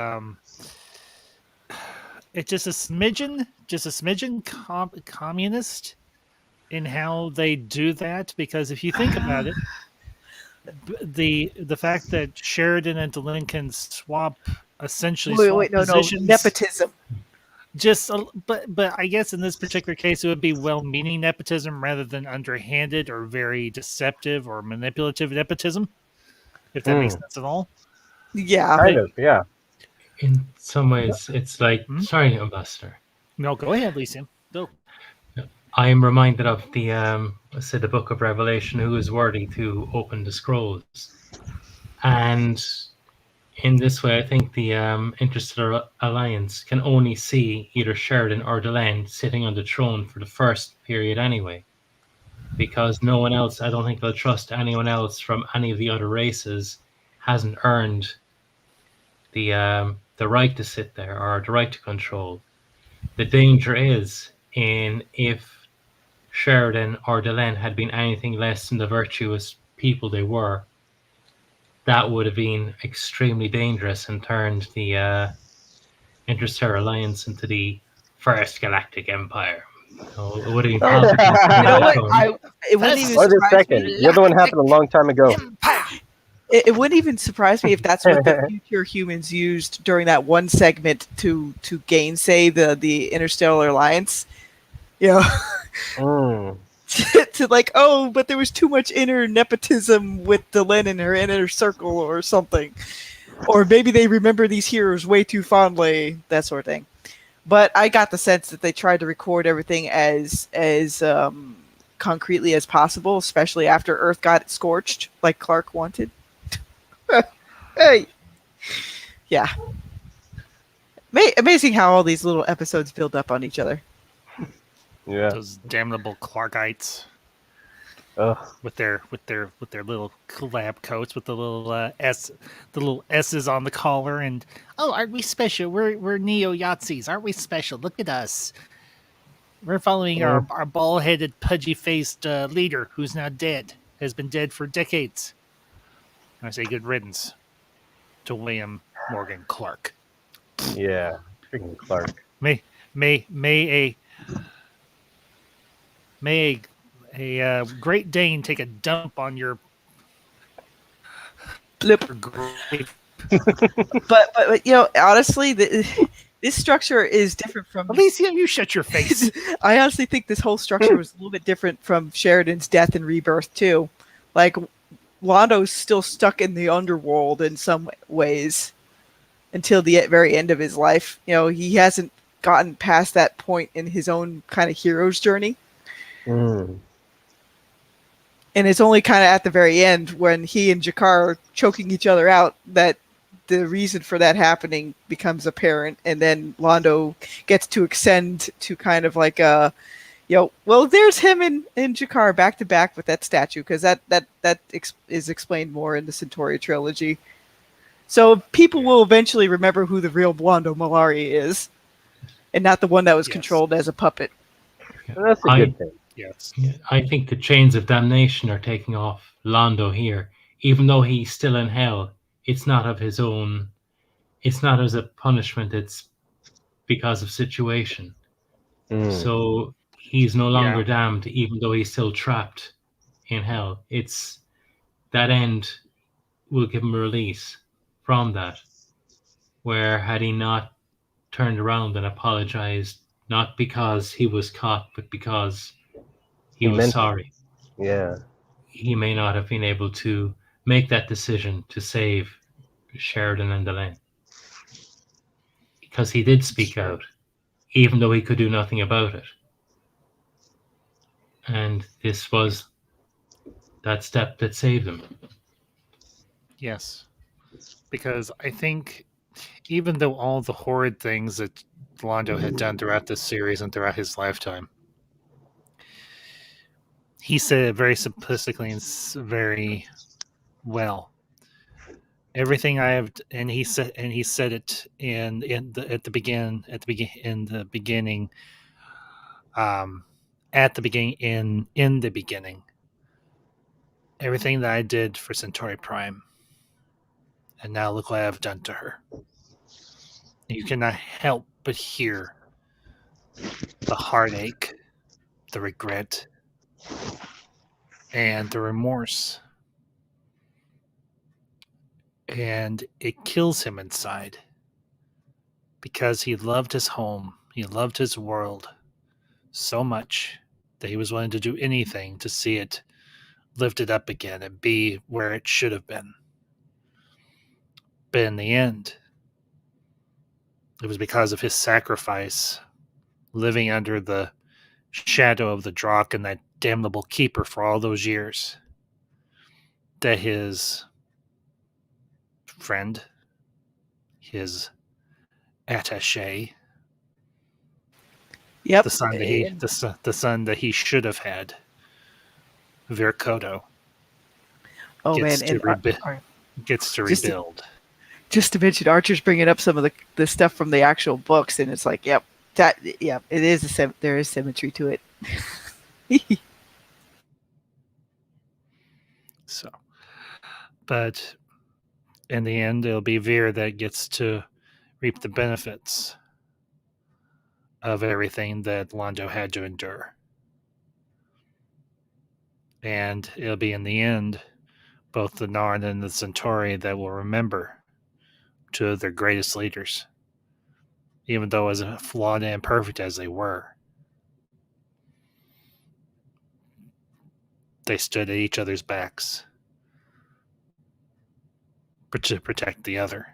it's just a smidgen communist in how they do that, because if you think about it, the fact that Sheridan and Delenn can swap essentially positions, nepotism. But I guess in this particular case, it would be well-meaning nepotism rather than underhanded or very deceptive or manipulative nepotism, if that makes sense at all. Yeah, kind of. Yeah. In some ways, it's like sorry, Ambassador. No, go ahead, Lisa. Go. I am reminded of the Book of Revelation, who is worthy to open the scrolls, and in this way, I think the Interstellar Alliance can only see either Sheridan or Delenn sitting on the throne for the first period anyway, because no one else, I don't think they'll trust anyone else from any of the other races, hasn't earned the right to sit there or the right to control. The danger is if Sheridan or Delenn had been anything less than the virtuous people they were, that would have been extremely dangerous and turned the Interstellar Alliance into the First Galactic Empire. So it would have been it wouldn't even Or the surprise second. me. The other one happened a long time ago. It wouldn't even surprise me if that's what the future humans used during that one segment to gainsay the Interstellar Alliance. To like, oh, but there was too much inner nepotism with Delenn in her inner circle or something. Or maybe they remember these heroes way too fondly, that sort of thing. But I got the sense that they tried to record everything as concretely as possible, especially after Earth got scorched, like Clark wanted. Hey. Yeah. Amazing how all these little episodes build up on each other. Yeah. Those damnable Clarkites. With their little lab coats with the little S's on the collar, and aren't we special? We're neo Yahtzees, aren't we special? Look at us. We're following our bald-headed, pudgy-faced leader, who's now dead, has been dead for decades. I say good riddance to William Morgan Clark. Yeah, freaking Clark. May a Great Dane take a dump on your grave. but honestly, this structure is different from Elysium. You shut your face. I honestly think this whole structure was a little bit different from Sheridan's death and rebirth too. Like, Londo's still stuck in the underworld in some ways until the very end of his life. He hasn't gotten past that point in his own kind of hero's journey. And it's only kind of at the very end when he and Jakar are choking each other out that the reason for that happening becomes apparent, and then Londo gets to extend to kind of like a, well, there's him in Jakar back to back with that statue, because that is explained more in the Centauri trilogy. So people will eventually remember who the real Londo Mollari is, and not the one that was controlled as a puppet. And that's a good thing. Yes. I think the chains of damnation are taking off Londo here. Even though he's still in hell, it's not of his own. It's not as a punishment. It's because of situation. So he's no longer damned, even though he's still trapped in hell. It's that end will give him a release from that. Where had he not turned around and apologized, not because he was caught, but because he was sorry. Yeah. He may not have been able to make that decision to save Sheridan and Delane. Because he did speak out, even though he could do nothing about it. And this was that step that saved him. Yes. Because I think even though all the horrid things that Londo had done throughout this series and throughout his lifetime, he said it very simplistically and very well. Everything I have, and he said it in the beginning, in the beginning. Everything that I did for Centauri Prime, and now look what I have done to her. You cannot help but hear the heartache, the regret, and the remorse. And it kills him inside because he loved his home, he loved his world so much that he was willing to do anything to see it lifted up again and be where it should have been. But in the end, it was because of his sacrifice, living under the shadow of the Drakh and that damnable keeper for all those years, that his friend, his attaché, Yep. the son that he should have had, Virkoto, gets to rebuild. Just to mention, Archer's bringing up some of the stuff from the actual books, and it's like, there is symmetry to it. So, but in the end, it'll be Veer that gets to reap the benefits of everything that Londo had to endure. And it'll be in the end, both the Narn and the Centauri that will remember two of their greatest leaders, even though as flawed and imperfect as they were. They stood at each other's backs to protect the other.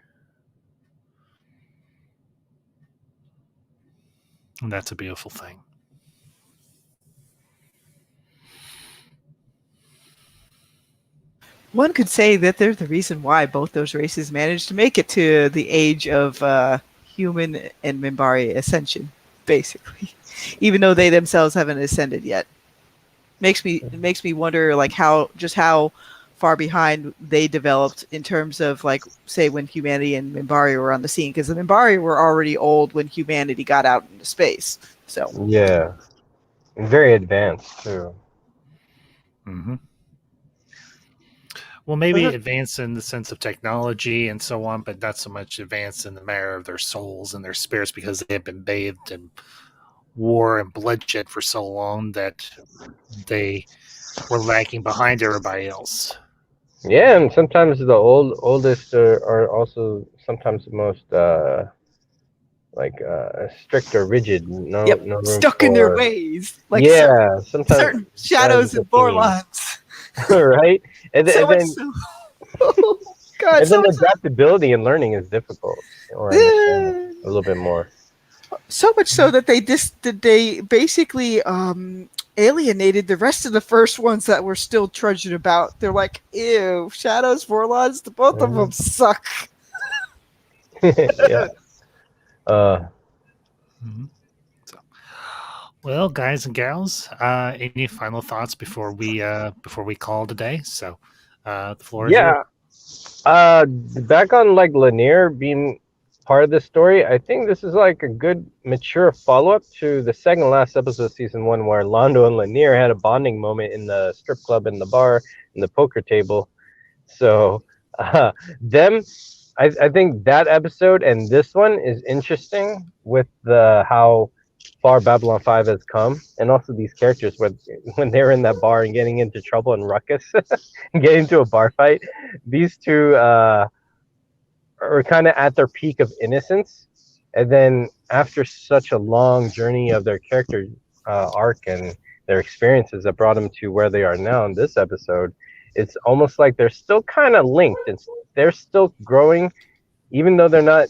And that's a beautiful thing. One could say that they're the reason why both those races managed to make it to the age of human and Minbari ascension, basically, even though they themselves haven't ascended yet. It makes me wonder, like, how far behind they developed in terms of, like, say, when humanity and Minbari were on the scene, because the Minbari were already old when humanity got out into space. So yeah, and very advanced too. Mm-hmm. Well, maybe advanced in the sense of technology and so on, but not so much advanced in the matter of their souls and their spirits, because they have been bathed in war and bloodshed for so long that they were lagging behind everybody else. Yeah, and sometimes the oldest are also sometimes the most strict or rigid. No room stuck in their ways. Like sometimes certain shadows and Vorlons. Right? And then God, and then adaptability and learning is difficult, or a little bit more. So much so that they basically alienated the rest of the first ones that were still trudging about. They're like, ew, Shadows, Vorlons, both of them suck. Yeah. Mhm. So, well, guys and gals, any final thoughts before we call today? So, the floor is yours. Yeah. Back on like Lanier being part of the story, I think this is like a good mature follow up to the second last episode of season one, where Londo and Lanier had a bonding moment in the strip club, in the bar, in the poker table. So, them, I think that episode and this one is interesting with the how far Babylon 5 has come, and also these characters when they're in that bar and getting into trouble and ruckus and getting into a bar fight. These two are kind of at their peak of innocence, and then after such a long journey of their character arc and their experiences that brought them to where they are now in this episode, it's almost like they're still kind of linked. They're still growing, even though they're not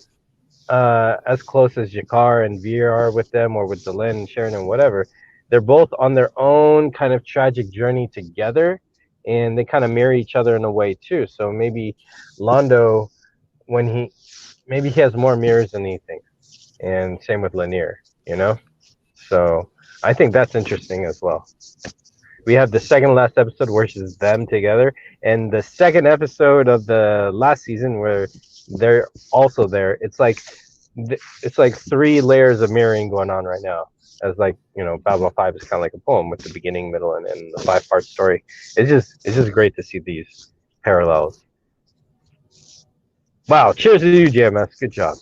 as close as Jakar and Veer are with them, or with Delenn and Sharon and whatever. They're both on their own kind of tragic journey together, and they kind of mirror each other in a way too. So maybe Londo, when maybe he has more mirrors than he thinks, and same with Lanier, you know. So I think that's interesting as well. We have the second last episode where it's them together, and the second episode of the last season where they're also there. It's like three layers of mirroring going on right now. As like, you know, Babylon 5 is kind of like a poem with the beginning, middle, and the 5-part story. It's just great to see these parallels. Wow! Cheers to you, JMS. Good job.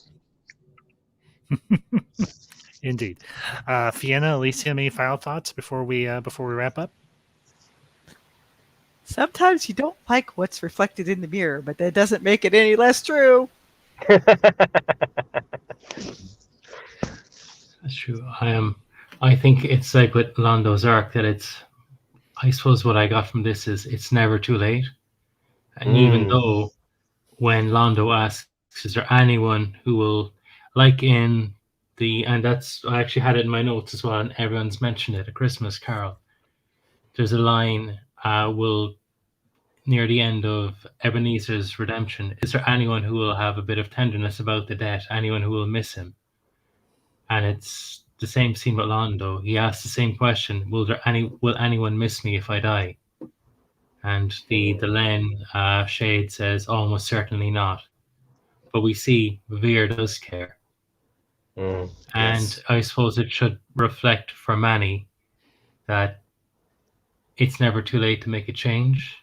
Indeed. Fiona, Alicia, any final thoughts before we wrap up? Sometimes you don't like what's reflected in the mirror, but that doesn't make it any less true. That's true. I think it's like with Londo's arc that I suppose what I got from this is it's never too late. And even though when Londo asks, is there anyone who will, like in and I actually had it in my notes as well, and everyone's mentioned it, A Christmas Carol. There's a line, near the end of Ebenezer's redemption, is there anyone who will have a bit of tenderness about the debt? Anyone who will miss him? And it's the same scene with Londo. He asks the same question: will anyone miss me if I die? And the Len shade says almost certainly not. But we see Veer does care. And Yes. I suppose it should reflect for Manny that it's never too late to make a change.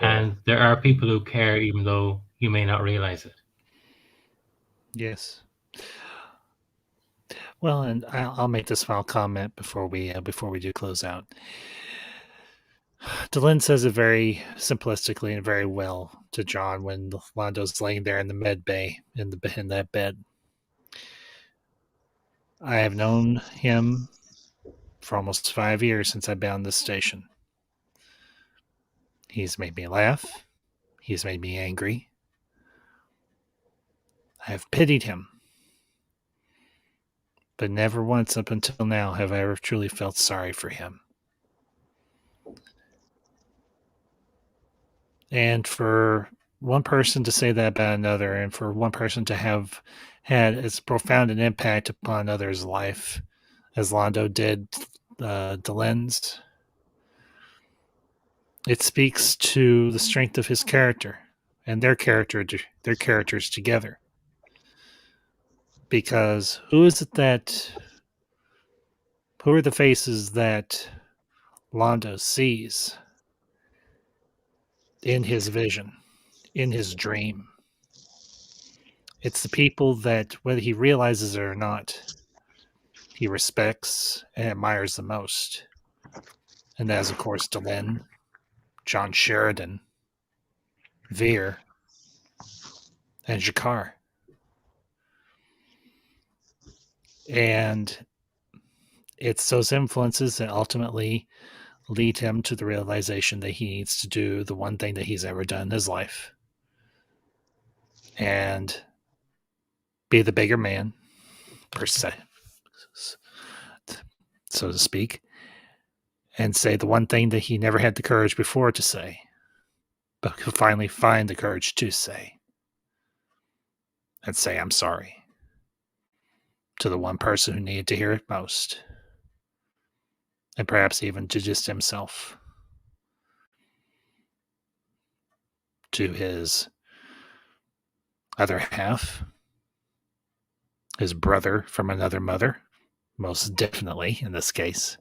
Yeah. And there are people who care even though you may not realize it. Yes. Well, and I'll make this final comment before we do close out. Delenn says it very simplistically and very well to John when Londo's laying there in the med bay in that bed. I have known him for almost 5 years since I've been on this station. He's made me laugh. He's made me angry. I have pitied him. But never once up until now have I ever truly felt sorry for him. And for one person to say that about another, and for one person to have had as profound an impact upon others' life as Londo did Delenn's, it speaks to the strength of his character and their characters together. Because who are the faces that Londo sees in his vision, in his dream? It's the people that, whether he realizes it or not, he respects and admires the most. And that is, of course, Delenn, John Sheridan, Veer, and Jakar. And it's those influences that ultimately lead him to the realization that he needs to do the one thing that he's ever done in his life and be the bigger man, per se, so to speak, and say the one thing that he never had the courage before to say, but could finally find the courage to say. and say, I'm sorry to the one person who needed to hear it most. And perhaps even to just himself. To his other half, his brother from another mother, most definitely in this case,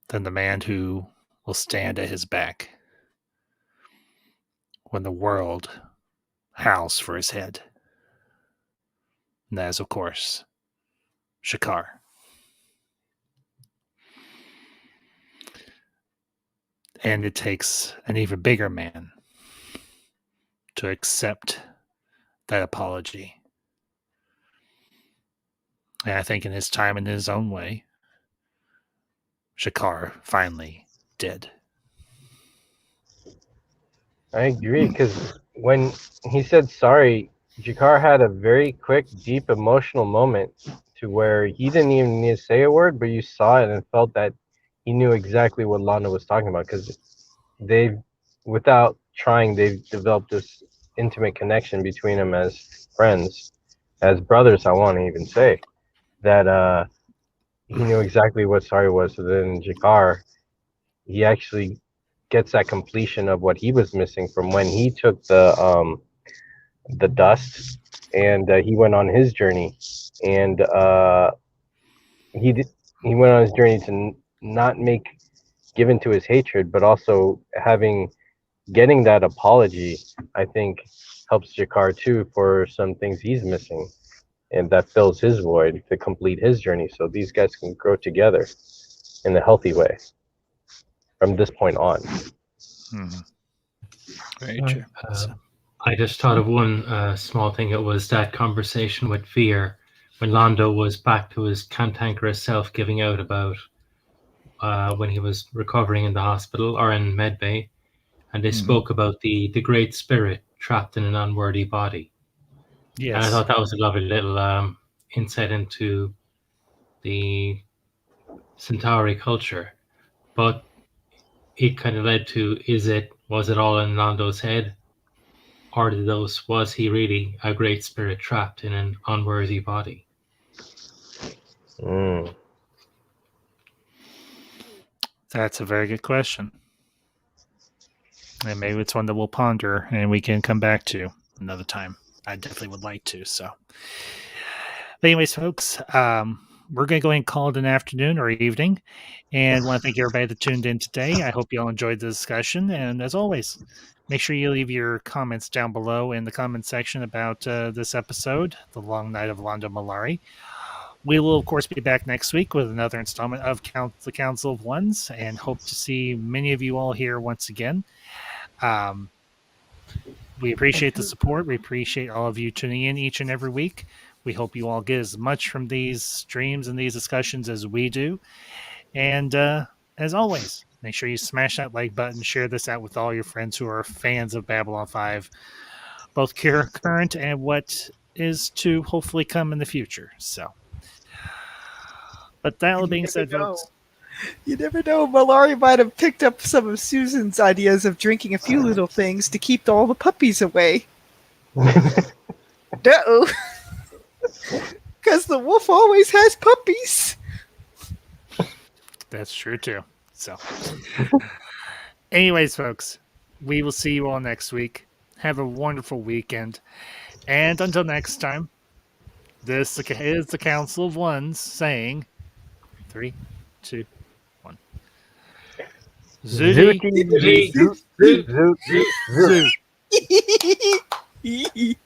than the man who will stand at his back when the world howls for his head. And that is, of course, Shakar. And it takes an even bigger man to accept that apology. And I think in his time, in his own way, Shakar finally did. I agree, because when he said sorry, Jakar had a very quick, deep emotional moment to where he didn't even need to say a word, but you saw it and felt that he knew exactly what Londo was talking about, because they've, without trying, they've developed this intimate connection between them as friends, as brothers, I want to even say, that he knew exactly what sorry was. So then Jakar, he actually gets that completion of what he was missing from when he took the dust, and he went on his journey, and he went on his journey to not make given to his hatred, but also getting that apology, I think helps Jakar too for some things he's missing, and that fills his void to complete his journey, so these guys can grow together in a healthy way from this point on. Mm-hmm. Very true. I just thought of one small thing. It was that conversation with Fear when Londo was back to his cantankerous self, giving out about when he was recovering in the hospital or in medbay, and they spoke about the great spirit trapped in an unworthy body. Yes. And I thought that was a lovely little insight into the Centauri culture. But it kind of led to, was it all in Londo's head? Or was he really a great spirit trapped in an unworthy body? That's a very good question. And maybe it's one that we'll ponder and we can come back to another time. I definitely would like to. So, but anyways, folks, we're going to go ahead and call it an afternoon or evening. And want to thank everybody that tuned in today. I hope you all enjoyed the discussion. And as always, make sure you leave your comments down below in the comment section about this episode, The Long Night of Londo Mollari. We will, of course, be back next week with another installment of the Council of Ones, and hope to see many of you all here once again. We appreciate the support. We appreciate all of you tuning in each and every week. We hope you all get as much from these streams and these discussions as we do. And as always, make sure you smash that like button, share this out with all your friends who are fans of Babylon 5, both current and what is to hopefully come in the future. So, but that all being said, folks, you never know. Mollari might have picked up some of Susan's ideas of drinking a few little things to keep all the puppies away. No, because the wolf always has puppies. That's true too. So, anyways, folks, we will see you all next week. Have a wonderful weekend, and until next time, this is the Council of Ones saying 3, 2, 1. Zooty. Zoot. Zoot.